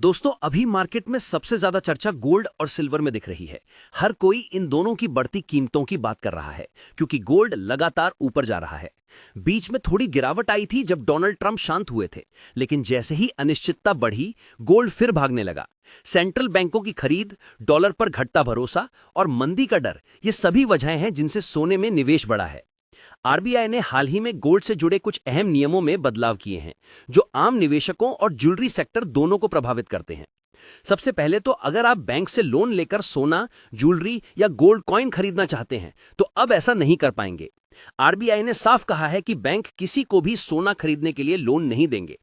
दोस्तों, अभी मार्केट में सबसे ज्यादा चर्चा गोल्ड और सिल्वर में दिख रही है। हर कोई इन दोनों की बढ़ती कीमतों की बात कर रहा है क्योंकि गोल्ड लगातार ऊपर जा रहा है। बीच में थोड़ी गिरावट आई थी जब डोनाल्ड ट्रंप शांत हुए थे, लेकिन जैसे ही अनिश्चितता बढ़ी, गोल्ड फिर भागने लगा। सेंट्रल बैंकों की खरीद, डॉलर पर घटता भरोसा और मंदी का डर, ये सभी वजहें हैं जिनसे सोने में निवेश बढ़ा है। आरबीआई ने हाल ही में गोल्ड से जुड़े कुछ अहम नियमों में बदलाव किए हैं जो आम निवेशकों और ज्वेलरी सेक्टर दोनों को प्रभावित करते हैं। सबसे पहले तो अगर आप बैंक से लोन लेकर सोना, ज्वेलरी या गोल्ड कॉइन खरीदना चाहते हैं तो अब ऐसा नहीं कर पाएंगे। आरबीआई ने साफ कहा है कि बैंक किसी को भी सोना खरीदने के लिए लोन नहीं देंगे।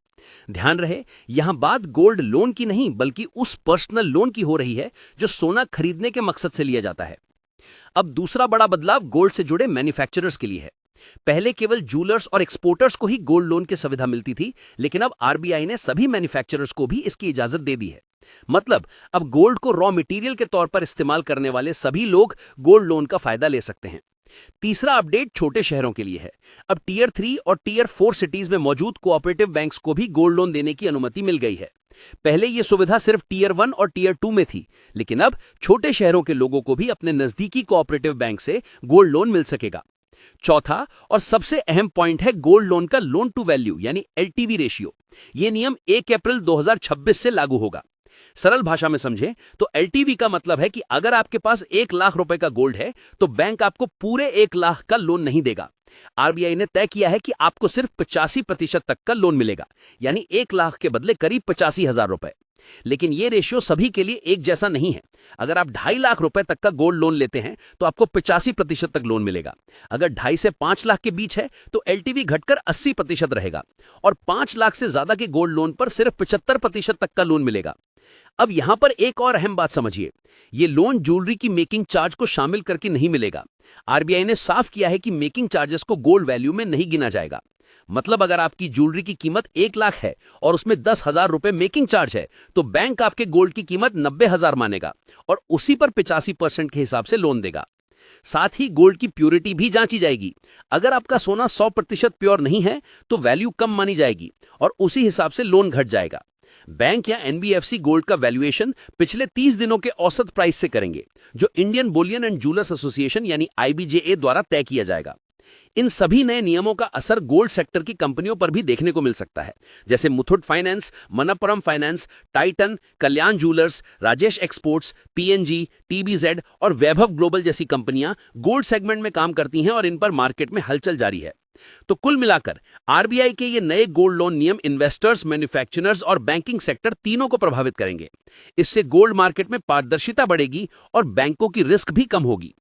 ध्यान रहे, यहां बात गोल्ड लोन की नहीं बल्कि उस पर्सनल लोन की हो रही है जो सोना खरीदने के मकसद से लिया जाता है। अब दूसरा बड़ा बदलाव गोल्ड से जुड़े मैन्युफैक्चरर्स के लिए है। पहले केवल जूलर्स और एक्सपोर्टर्स को ही गोल्ड लोन की सुविधा मिलती थी, लेकिन अब आरबीआई ने सभी मैन्युफैक्चरर्स को भी इसकी इजाजत दे दी है। मतलब अब गोल्ड को रॉ मटेरियल के तौर पर इस्तेमाल करने वाले सभी लोग गोल्ड लोन का फायदा ले सकते हैं। तीसरा अपडेट छोटे शहरों के लिए है। अब टियर 3 और टियर 4 सिटीज में मौजूद कोऑपरेटिव बैंक्स को भी गोल्ड लोन देने की अनुमति मिल गई है। पहले यह सुविधा सिर्फ टियर 1 और टियर 2 में थी, लेकिन अब छोटे शहरों के लोगों को भी अपने नजदीकी कोऑपरेटिव बैंक से गोल्ड लोन मिल सकेगा। चौथा और सबसे अहम पॉइंट है गोल्ड लोन का लोन टू वैल्यू यानी एलटीवी रेशियो। यह नियम 1 अप्रैल 2026 से लागू होगा। सरल भाषा में समझें तो एलटीवी का मतलब है कि अगर आपके पास 1 लाख रुपए का गोल्ड है तो बैंक आपको पूरे 1 लाख का लोन नहीं देगा। आरबीआई ने तय किया है कि आपको सिर्फ 85% तक का लोन मिलेगा, यानी 1 लाख के बदले करीब 85,000 रुपए। लेकिन यह रेशियो सभी के लिए एक जैसा नहीं है। अगर आप 2.5 लाख रुपए तक का गोल्ड लोन लेते हैं तो आपको 85% तक लोन मिलेगा। अगर 2.5 से 5 लाख के बीच है तो एलटीवी घटकर 80% रहेगा और 5 लाख से ज्यादा के गोल्ड लोन पर सिर्फ 75% तक का लोन मिलेगा। अब यहां पर एक और अहम बात समझिए, यह लोन ज्वेलरी की मेकिंग चार्ज को शामिल करके नहीं मिलेगा। आरबीआई ने साफ किया है कि मेकिंग चार्जेस को गोल्ड वैल्यू में नहीं गिना जाएगा। मतलब अगर आपकी ज्वेलरी की कीमत 1 लाख है और उसमें 10,000 रुपए मेकिंग चार्ज है तो बैंक आपके गोल्ड की कीमत 90,000 मानेगा और उसी पर 85% के हिसाब से लोन देगा। साथ ही गोल्ड की प्योरिटी भी जांची जाएगी। अगर आपका सोना 100% प्योर नहीं है तो वैल्यू कम मानी जाएगी और उसी हिसाब से लोन घट जाएगा। बैंक या एनबीएफसी गोल्ड का वैल्यूएशन पिछले 30 दिनों के औसत प्राइस से करेंगे, जो Indian Boolean and jewellers association यानी आईबीजेए द्वारा तय किया जाएगा। इन सभी नए नियमों का असर गोल्ड सेक्टर की कंपनियों पर भी देखने को मिल सकता है, जैसे Muthoot finance, Manappuram finance, Titan, Kalyan jewellers, Rajesh exports, PNG, TBZ और वैभव ग्लोबल जैसी कंपनियां गोल्ड सेगमेंट में काम करती हैं और इन पर मार्केट में हलचल जारी है। तो कुल मिलाकर आरबीआई के ये नए गोल्ड लोन नियम इन्वेस्टर्स, मैन्युफैक्चरर्स और बैंकिंग सेक्टर तीनों को प्रभावित करेंगे। इससे गोल्ड मार्केट में पारदर्शिता बढ़ेगी और बैंकों की रिस्क भी कम होगी।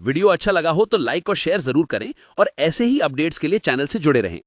वीडियो अच्छा लगा हो तो लाइक और शेयर जरूर करें और ऐसे ही अपडेट्स के लिए चैनल से जुड़े रहें।